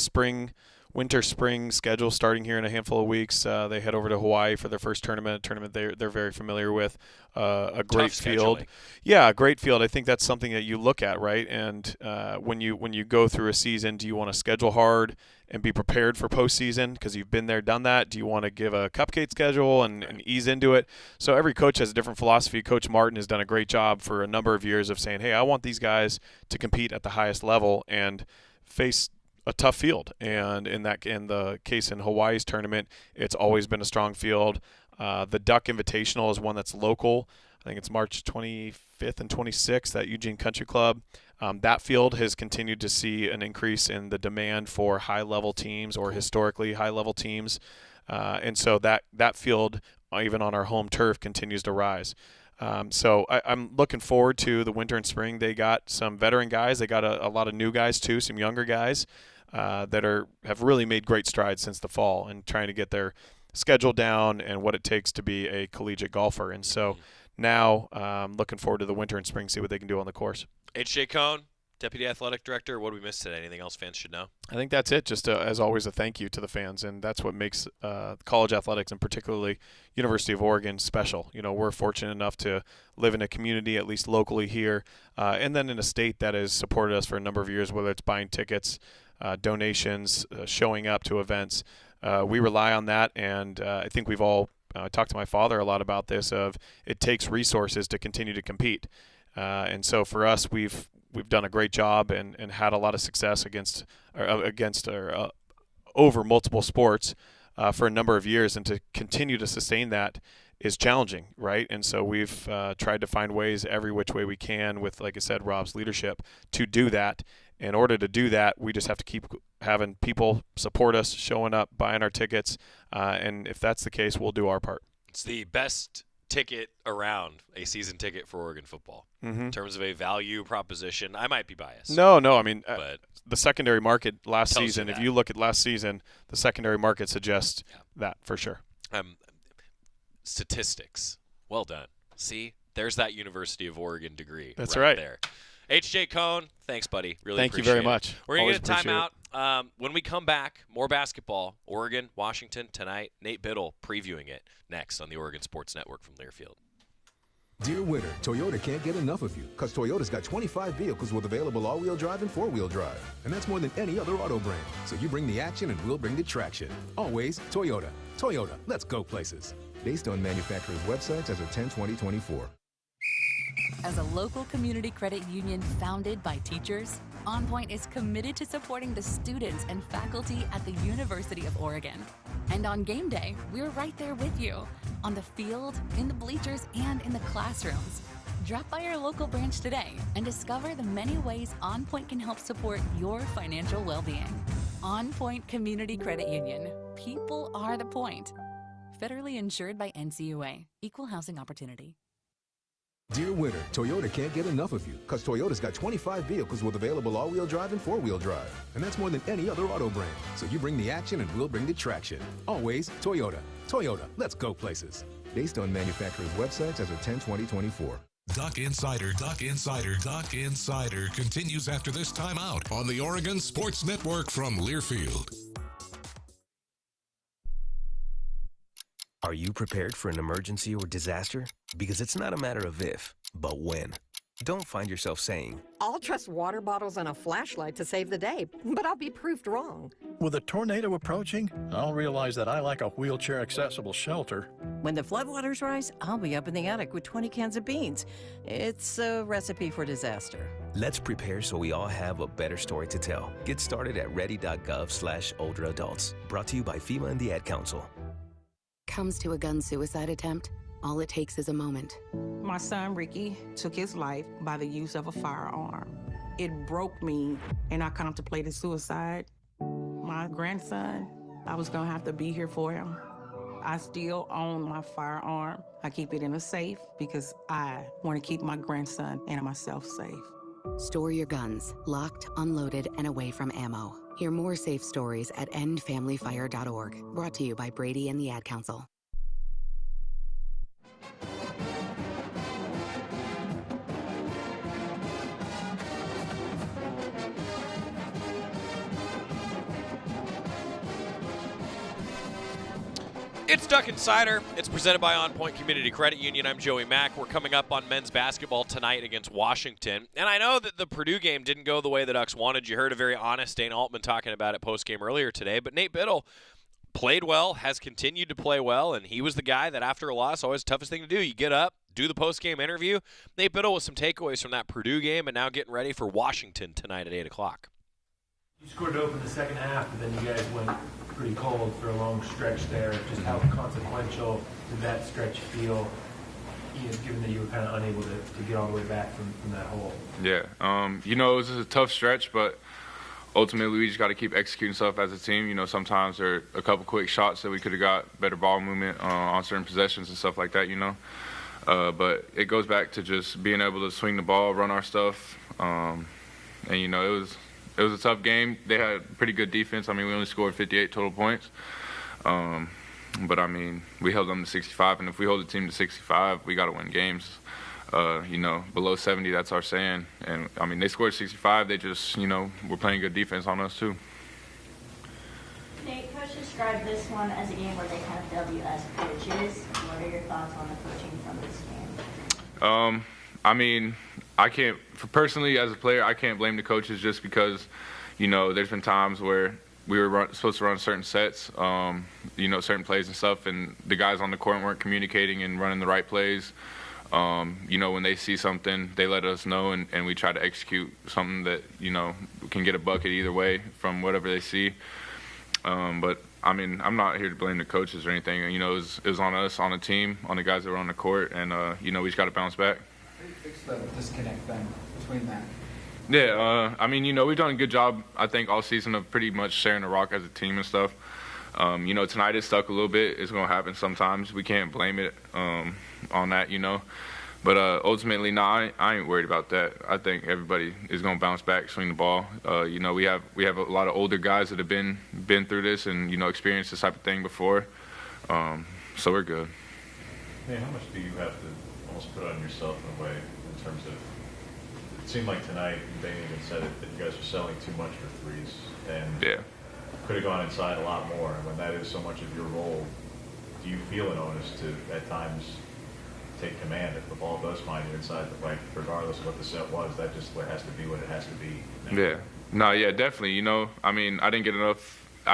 winter-spring schedule starting here in a handful of weeks. They head over to Hawaii for their first tournament they're very familiar with. A great field. Yeah, a great field. I think that's something that you look at, right? And when you go through a season, do you want to schedule hard and be prepared for postseason because you've been there, done that? Do you want to give a cupcake schedule and ease into it? So every coach has a different philosophy. Coach Martin has done a great job for a number of years of saying, hey, I want these guys to compete at the highest level and face a tough field. And in the case in Hawaii's tournament, it's always been a strong field. The Duck Invitational is one that's local. I think it's March 25th and 26th at Eugene Country Club. That field has continued to see an increase in the demand for high-level teams or historically high-level teams. And so that field, even on our home turf, continues to rise. So I'm looking forward to the winter and spring. They got some veteran guys. They got a lot of new guys too, some younger guys that have really made great strides since the fall and trying to get their schedule down and what it takes to be a collegiate golfer. And so now looking forward to the winter and spring, see what they can do on the course. H.J. Cohn, Deputy Athletic Director, what did we miss today? Anything else fans should know? I think that's it. Just as always, a thank you to the fans, and that's what makes college athletics and particularly University of Oregon special. We're fortunate enough to live in a community, at least locally here, and then in a state that has supported us for a number of years, whether it's buying tickets, donations, showing up to events. We rely on that, and I think we've all talked to my father a lot about this. Of it takes resources to continue to compete, and so for us, we've done a great job and had a lot of success over multiple sports for a number of years, and to continue to sustain that is challenging, right? And so we've tried to find ways every which way we can with, like I said, Rob's leadership to do that. In order to do that, we just have to keep having people support us, showing up, buying our tickets, and if that's the case, we'll do our part. It's the best ticket around, a season ticket for Oregon football. In terms of a value proposition, I might be biased. No, I mean, but the secondary market last season, if you look at last season, the secondary market suggests that for sure. Statistics. Well done. See, there's that University of Oregon degree. That's right there. H.J. Cohn, thanks, buddy. Really Thank appreciate you very it. much. We're going to Always get a timeout. When we come back, more basketball. Oregon, Washington tonight. Nate Biddle previewing it next on the Oregon Sports Network from Learfield. Dear winter, Toyota can't get enough of you because Toyota's got 25 vehicles with available all-wheel drive and four-wheel drive. And that's more than any other auto brand. So you bring the action and we'll bring the traction. Always Toyota. Toyota, let's go places. Based on manufacturer's websites as of 10/20/24. As a local community credit union founded by teachers, OnPoint is committed to supporting the students and faculty at the University of Oregon. And on game day, we're right there with you, on the field, in the bleachers, and in the classrooms. Drop by our local branch today and discover the many ways OnPoint can help support your financial well-being. OnPoint Community Credit Union. People are the point. Federally insured by NCUA. Equal housing opportunity. Dear winter, Toyota can't get enough of you because Toyota's got 25 vehicles with available all-wheel drive and four-wheel drive. And that's more than any other auto brand. So you bring the action and we'll bring the traction. Always Toyota. Toyota, let's go places. Based on manufacturer's websites as of 10/20/24. Duck Insider continues after this timeout on the Oregon Sports Network from Learfield. Are you prepared for an emergency or disaster? Because it's not a matter of if, but when. Don't find yourself saying, I'll trust water bottles and a flashlight to save the day, but I'll be proved wrong. With a tornado approaching, I'll realize that I like a wheelchair-accessible shelter. When the floodwaters rise, I'll be up in the attic with 20 cans of beans. It's a recipe for disaster. let's prepare so we all have a better story to tell. Get started at ready.gov/older adults. Brought to you by FEMA and the Ad Council. Comes to a gun suicide attempt, all it takes is a moment. My son, Ricky, took his life by the use of a firearm. It broke me, and I contemplated suicide. My grandson, I was gonna have to be here for him. I still own my firearm. I keep it in a safe because I want to keep my grandson and myself safe. Store your guns, locked, unloaded, and away from ammo. Hear more safe stories at endfamilyfire.org. Brought to you by Brady and the Ad Council. It's Duck Insider. It's presented by OnPoint Community Credit Union. I'm Joey Mack. We're coming up on men's basketball tonight against Washington. And I know that the Purdue game didn't go the way the Ducks wanted. You heard a very honest Dane Altman talking about it postgame earlier today. But Nate Biddle played well, has continued to play well, and he was the guy that after a loss, always the toughest thing to do. You get up, do the postgame interview. Nate Biddle with some takeaways from that Purdue game and now getting ready for Washington tonight at 8 o'clock. You scored to open the second half, but then you guys went pretty cold for a long stretch there. Just how consequential did that stretch feel, given that you were kind of unable to get all the way back from that hole? Yeah, it was just a tough stretch, but ultimately we just got to keep executing stuff as a team. Sometimes there are a couple quick shots that we could have got better ball movement on certain possessions and stuff like that, But it goes back to just being able to swing the ball, run our stuff, it was a tough game. They had pretty good defense. We only scored 58 total points. But, we held them to 65, and if we hold the team to 65, we got to win games. Below 70, that's our saying. And, they scored 65. They just, were playing good defense on us, too. Nate, Coach described this one as a game where they kind of W as coaches. What are your thoughts on the coaching from this game? I can't, personally as a player, I can't blame the coaches just because, there's been times where we were supposed to run certain sets, certain plays and stuff, and the guys on the court weren't communicating and running the right plays. When they see something, they let us know, and we try to execute something that, can get a bucket either way from whatever they see. But, I'm not here to blame the coaches or anything. It was on us, on the team, on the guys that were on the court, and, we just got to bounce back. How do you fix the disconnect then between that? Yeah, we've done a good job, I think, all season of pretty much sharing the rock as a team and stuff. Tonight it stuck a little bit. It's going to happen sometimes. We can't blame it on that, But ultimately, I ain't worried about that. I think everybody is going to bounce back, swing the ball. We have a lot of older guys that have been through this and, experienced this type of thing before. So we're good. Man, how much do you have to almost put on yourself in a way in terms of, it seemed like tonight, Dane even said it, that you guys are selling too much for threes and could have gone inside a lot more. And when that is so much of your role, do you feel an onus to, at times, take command if the ball does find you inside the blank, regardless of what the set was? That just has to be what it has to be. Yeah. No, yeah, definitely. I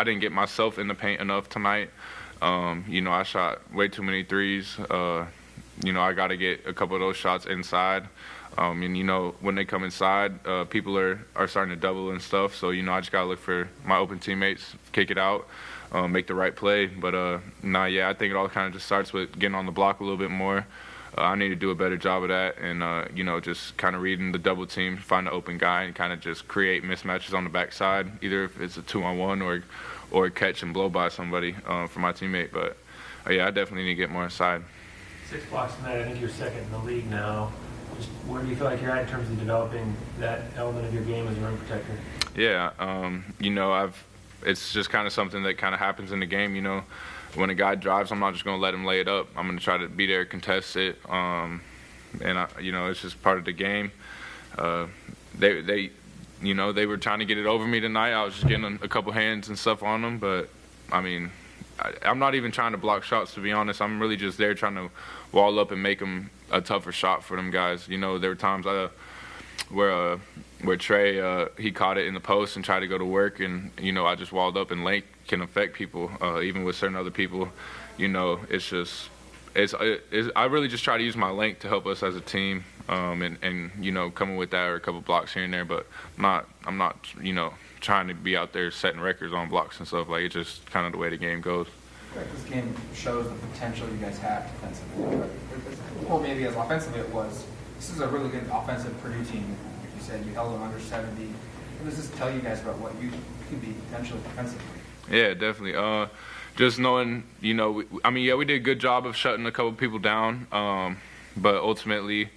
didn't get myself in the paint enough tonight. I shot way too many threes. I got to get a couple of those shots inside. When they come inside, people are starting to double and stuff. So, I just got to look for my open teammates, kick it out, make the right play. But, I think it all kind of just starts with getting on the block a little bit more. I need to do a better job of that and, just kind of reading the double team, find an open guy and kind of just create mismatches on the backside, either if it's a 2-on-1 or catch and blow by somebody for my teammate. But, I definitely need to get more inside. 6 blocks tonight. I think you're second in the league now. Just where do you feel like you're at in terms of developing that element of your game as a rim protector? Yeah, it's just kind of something that kind of happens in the game. When a guy drives, I'm not just going to let him lay it up. I'm going to try to be there, contest it, it's just part of the game. They were trying to get it over me tonight. I was just getting a couple hands and stuff on them, but I'm not even trying to block shots, to be honest. I'm really just there trying to wall up and make them a tougher shot for them guys. You know, there were times where Trey, he caught it in the post and tried to go to work, and, you know, I just walled up, and length can affect people, even with certain other people. You know, I really just try to use my length to help us as a team, and you know, coming with that or a couple blocks here and there, but I'm not, you know, trying to be out there setting records on blocks and stuff. Like, it's just kind of the way the game goes. This game shows the potential you guys have defensively, or maybe as offensively it was. This is a really good offensive Purdue team. Like you said, you held them under 70. What does this tell you guys about what you could be potentially defensively? Yeah, definitely. Just knowing, you know, we did a good job of shutting a couple people down, but ultimately,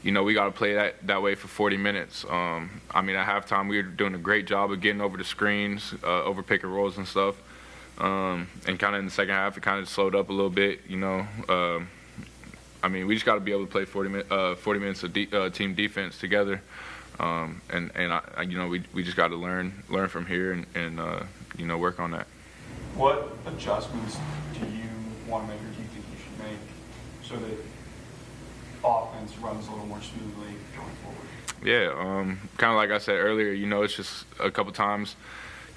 you know, we got to play that way for 40 minutes. At halftime, we were doing a great job of getting over the screens, over pick and rolls and stuff. And kind of in the second half, it kind of slowed up a little bit, you know. We just got to be able to play 40 minutes of team defense together. We just got to learn from here and you know, work on that. What adjustments do you want to make, or do you think you should make, so that offense runs a little more smoothly going forward? Yeah, kind of like I said earlier, you know, it's just a couple times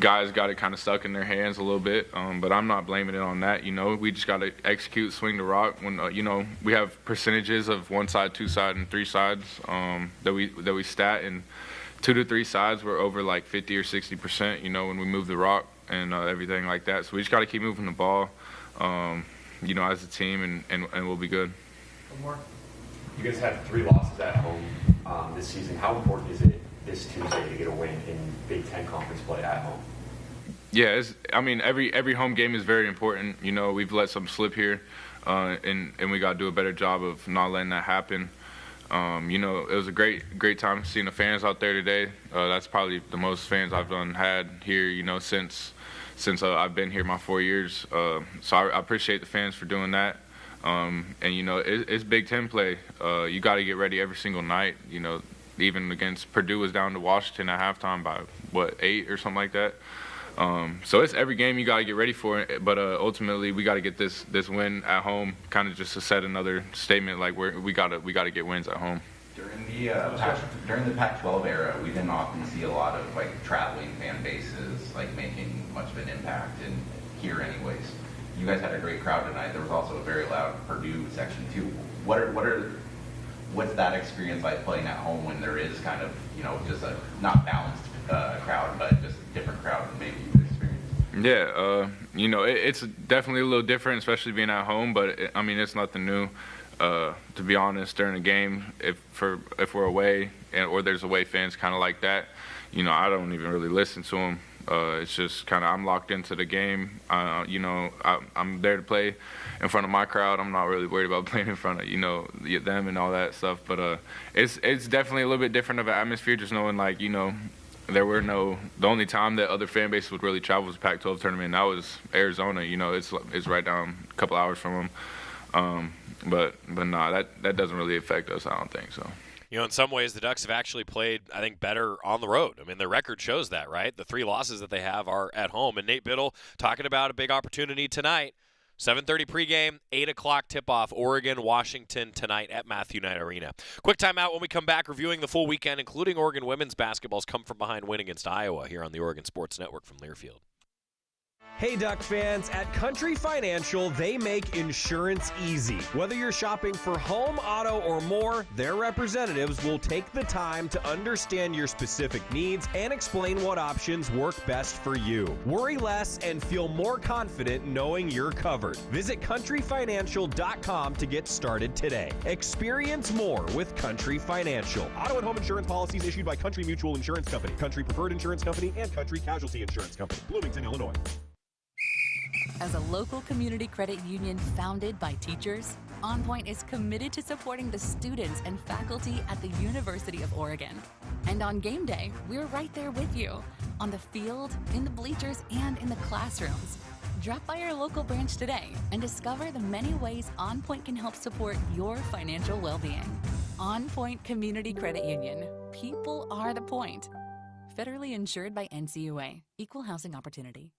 guys got it kind of stuck in their hands a little bit, but I'm not blaming it on that. You know, we just got to execute, swing the rock. When you know, we have percentages of one side, two side, and three sides that we stat, and 2 to 3 sides we're over like 50 or 60%. You know, when we move the rock and everything like that. So we just got to keep moving the ball, you know, as a team, and we'll be good. One more. You guys have 3 losses at home this season. How important is it this Tuesday to get a win in Big Ten conference play at home? Yeah, every home game is very important. You know, we've let some slip here, and we got to do a better job of not letting that happen. You know, it was a great time seeing the fans out there today. That's probably the most fans I've had here, you know, since I've been here my 4 years. So I appreciate the fans for doing that. And, you know, it's Big Ten play. You got to get ready every single night. You know, even against Purdue was down to Washington at halftime by, 8 or something like that. So it's every game you got to get ready for it. But ultimately, we got to get this win at home, kind of just to set another statement, like we got to get wins at home. During the Pac-12 era, we didn't often see a lot of like traveling fan bases like making much of an impact, and here anyways. You guys had a great crowd tonight. There was also a very loud Purdue section too. What's that experience like playing at home when there is kind of, you know, just a not balanced crowd, but just a different crowd than maybe you've experienced? Yeah, you know, it's definitely a little different, especially being at home. But it's nothing new. To be honest, during a game, if we're away or there's away fans kind of like that, you know, I don't even really listen to them. It's just kind of I'm locked into the game. You know, I'm there to play in front of my crowd. I'm not really worried about playing in front of, you know, them and all that stuff. But it's definitely a little bit different of an atmosphere, just knowing, like, you know, the only time that other fan bases would really travel was the Pac-12 tournament, and that was Arizona. You know, it's right down a couple hours from them. But nah, that doesn't really affect us, I don't think so. You know, in some ways, the Ducks have actually played, I think, better on the road. I mean, their record shows that, right? The 3 losses that they have are at home. And Nate Biddle talking about a big opportunity tonight. 7:30 pregame, 8 o'clock tip-off, Oregon, Washington tonight at Matthew Knight Arena. Quick timeout when we come back, reviewing the full weekend, including Oregon women's basketball's come-from-behind win against Iowa here on the Oregon Sports Network from Learfield. Hey, Duck fans, at Country Financial, they make insurance easy. Whether you're shopping for home, auto, or more, their representatives will take the time to understand your specific needs and explain what options work best for you. Worry less and feel more confident knowing you're covered. Visit countryfinancial.com to get started today. Experience more with Country Financial. Auto and home insurance policies issued by Country Mutual Insurance Company, Country Preferred Insurance Company, and Country Casualty Insurance Company, Bloomington, Illinois. As a local community credit union founded by teachers, OnPoint is committed to supporting the students and faculty at the University of Oregon. And on game day, we're right there with you, on the field, in the bleachers, and in the classrooms. Drop by our local branch today and discover the many ways OnPoint can help support your financial well-being. OnPoint Community Credit Union. People are the point. Federally insured by NCUA. Equal housing opportunity.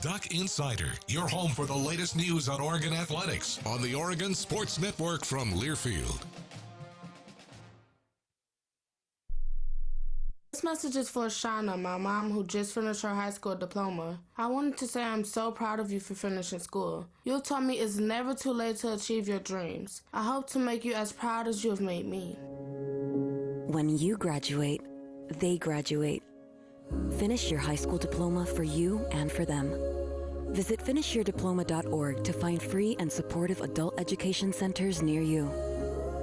Duck Insider, your home for the latest news on Oregon athletics on the Oregon Sports Network from Learfield. This message is for Shauna, my mom, who just finished her high school diploma. I wanted to say I'm so proud of you for finishing school. You taught me it's never too late to achieve your dreams. I hope to make you as proud as you have made me. When you graduate, they graduate. Finish your high school diploma for you and for them. Visit finishyourdiploma.org to find free and supportive adult education centers near you.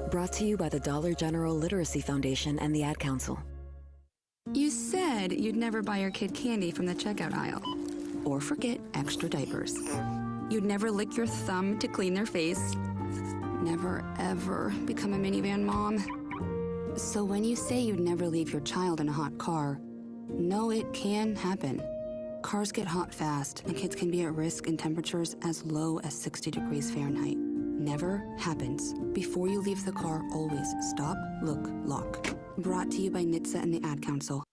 Brought to you by the Dollar General Literacy Foundation and the Ad Council. You said you'd never buy your kid candy from the checkout aisle. Or forget extra diapers. You'd never lick your thumb to clean their face. Never, ever become a minivan mom. So when you say you'd never leave your child in a hot car, know it can happen. Cars get hot fast, and kids can be at risk in temperatures as low as 60 degrees Fahrenheit. Never happens. Before you leave the car, always stop, look, lock. Brought to you by NHTSA and the Ad Council.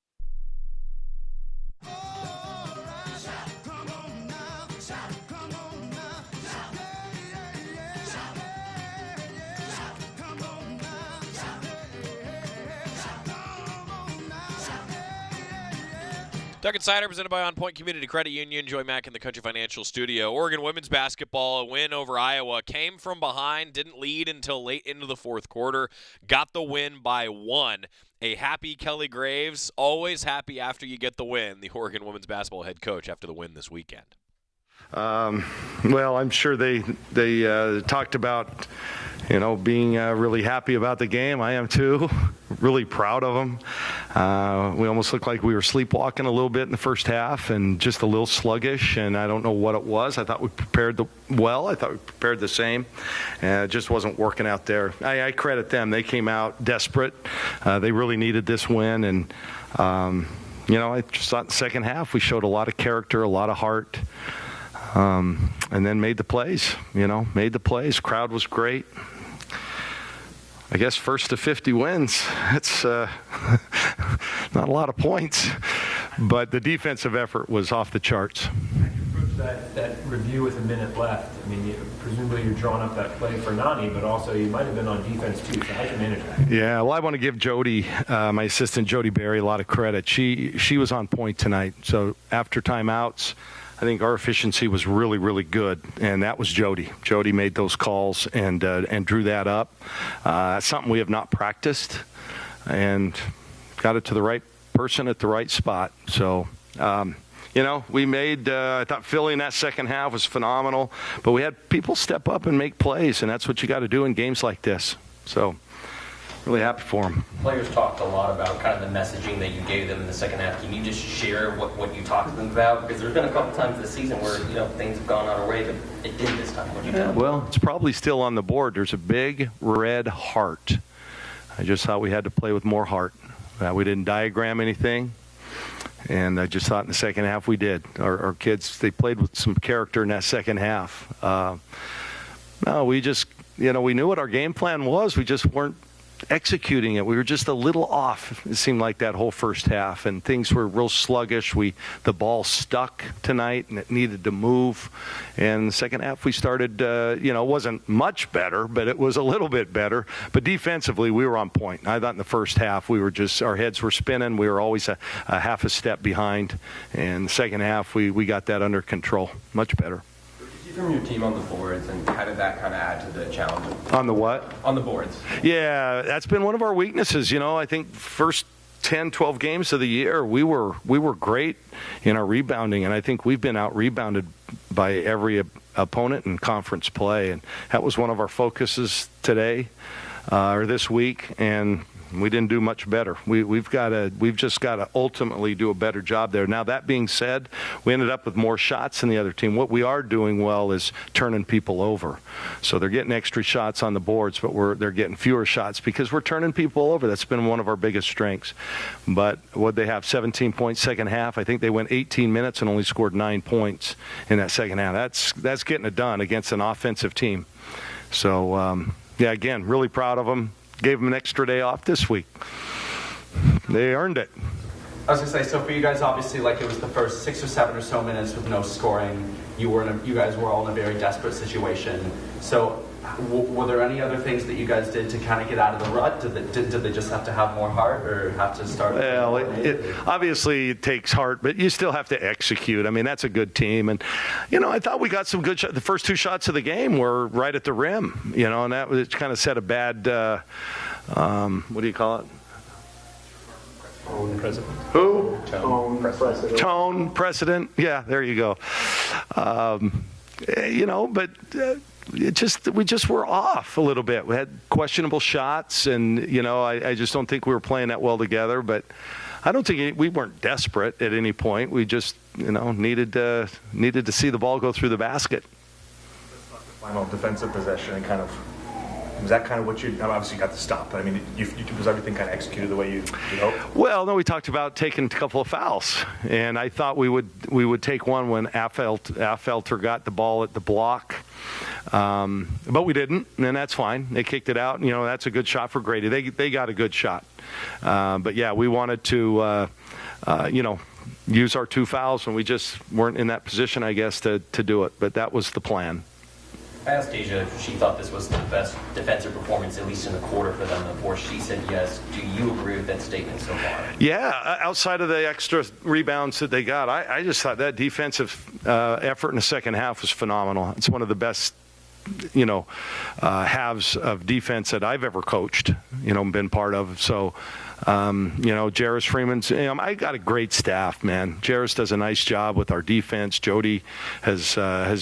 Duck Insider presented by OnPoint Community Credit Union. Joy Mack in the Country Financial Studio. Oregon women's basketball, a win over Iowa. Came from behind, didn't lead until late into the fourth quarter. Got the win by 1. A happy Kelly Graves. Always happy after you get the win. The Oregon women's basketball head coach after the win this weekend. Well, I'm sure they talked about, being really happy about the game. I am too. Really proud of them. We almost looked like we were sleepwalking a little bit in the first half and just a little sluggish, and I don't know what it was. I thought we prepared well. I thought we prepared the same, and it just wasn't working out there. I credit them. They came out desperate. They really needed this win, and I just thought in the second half we showed a lot of character, a lot of heart. And then made the plays, Crowd was great. I guess first to 50 wins. It's not a lot of points, but the defensive effort was off the charts. That review with a minute left. I mean, presumably you're drawing up that play for Nani, but also you might have been on defense too. So how do you manage that? Yeah, well, I want to give Jody, my assistant Jody Berry, a lot of credit. She was on point tonight. So after timeouts, I think our efficiency was really, really good, and that was Jody. Jody made those calls and drew that up. That's something we have not practiced, and got it to the right person at the right spot. So, we made. I thought Philly in that second half was phenomenal, but we had people step up and make plays, and that's what you got to do in games like this. So. Really happy for them. Players talked a lot about kind of the messaging that you gave them in the second half. Can you just share what you talked to them about? Because there's been a couple times this season where things have gone our way, but it didn't this time. What did you tell them? Well, it's probably still on the board. There's a big red heart. I just thought we had to play with more heart. We didn't diagram anything, and I just thought in the second half we did. Our kids, they played with some character in that second half. No, we just, we knew what our game plan was. We just weren't executing it. We were just a little off, it seemed like, that whole first half, and things were real sluggish. The ball stuck tonight and it needed to move, and the second half we started it wasn't much better, but it was a little bit better. But defensively we were on point. I thought in the first half we were just, our heads were spinning. We were always a half a step behind, and the second half we got that under control. Much better. From your team on the boards, and how did that kind of add to the challenge? On the what? On the boards. Yeah, that's been one of our weaknesses. I think first 10, 12 games of the year, we were great in our rebounding, and I think we've been out-rebounded by every opponent in conference play, and that was one of our focuses today or this week, and we didn't do much better. We've just got to ultimately do a better job there. Now, that being said, we ended up with more shots than the other team. What we are doing well is turning people over. So they're getting extra shots on the boards, but they're getting fewer shots because we're turning people over. That's been one of our biggest strengths. But what they have, 17 points second half. I think they went 18 minutes and only scored 9 points in that second half. That's getting it done against an offensive team. So, again, really proud of them. Gave them an extra day off this week. They earned it. I was gonna say, so for you guys, obviously, like it was the first 6 or 7 or so minutes with no scoring. You guys were all in a very desperate situation. So, were there any other things that you guys did to kind of get out of the rut? Did they just have to have more heart, or have to start? Well, it obviously it takes heart, but you still have to execute. I mean, that's a good team, and I thought we got some good shots. The first 2 shots of the game were right at the rim, and that was kind of set a bad. What do you call it? Tone precedent. Who? Tone precedent. Tone precedent. Yeah, there you go. But we just were off a little bit. We had questionable shots, and I just don't think we were playing that well together. But I don't think we weren't desperate at any point. We just needed to see the ball go through the basket. Final defensive possession and kind of. Was that kind of what you obviously got to stop? I mean, was everything kind of executed the way you hoped? Well, no, we talked about taking a couple of fouls, and I thought we would take one when Affelter got the ball at the block, but we didn't, and that's fine. They kicked it out. That's a good shot for Grady. They got a good shot, but yeah, we wanted to use our 2 fouls, and we just weren't in that position, I guess, to do it. But that was the plan. I asked Deja if she thought this was the best defensive performance, at least in the quarter for them before. She said yes. Do you agree with that statement so far? Yeah, outside of the extra rebounds that they got, I just thought that defensive effort in the second half was phenomenal. It's one of the best, halves of defense that I've ever coached, been part of. So, Jairus Freeman's, I got a great staff, man. Jairus does a nice job with our defense. Jody has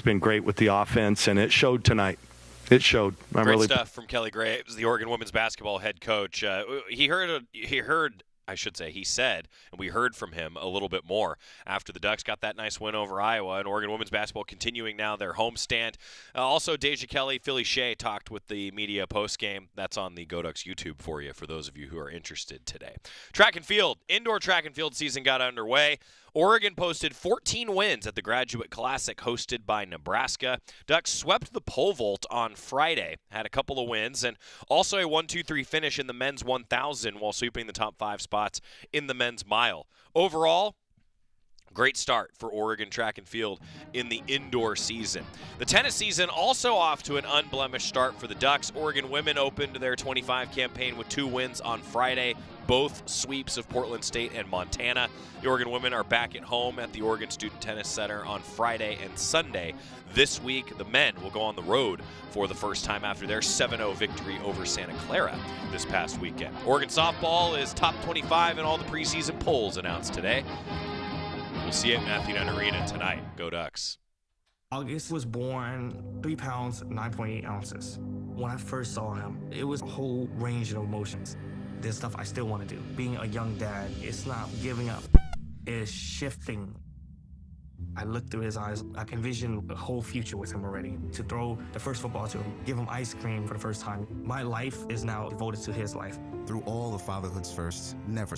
been great with the offense, and it showed tonight. It showed. Great stuff from Kelly Graves, the Oregon women's basketball head coach. He said, and we heard from him a little bit more after the Ducks got that nice win over Iowa, and Oregon women's basketball continuing now their homestand. Also, Deja Kelly, Philly Shea talked with the media postgame. That's on the Go Ducks YouTube for you, for those of you who are interested today. Track and field. Indoor track and field season got underway. Oregon posted 14 wins at the Graduate Classic hosted by Nebraska. Ducks swept the pole vault on Friday, had a couple of wins, and also a 1-2-3 finish in the men's 1,000 while sweeping the top 5 spots in the men's mile. Overall, great start for Oregon track and field in the indoor season. The tennis season also off to an unblemished start for the Ducks. Oregon women opened their 25 campaign with 2 wins on Friday, both sweeps of Portland State and Montana. The Oregon women are back at home at the Oregon Student Tennis Center on Friday and Sunday. This week, the men will go on the road for the first time after their 7-0 victory over Santa Clara this past weekend. Oregon softball is top 25 in all the preseason polls announced today. We'll see it in Athletic Arena tonight. Go Ducks. August was born 3 pounds, 9.8 ounces. When I first saw him, it was a whole range of emotions. There's stuff I still want to do. Being a young dad, it's not giving up. It's shifting. I look through his eyes. I can envision the whole future with him already. To throw the first football to him, give him ice cream for the first time. My life is now devoted to his life. Through all of fatherhood's firsts, never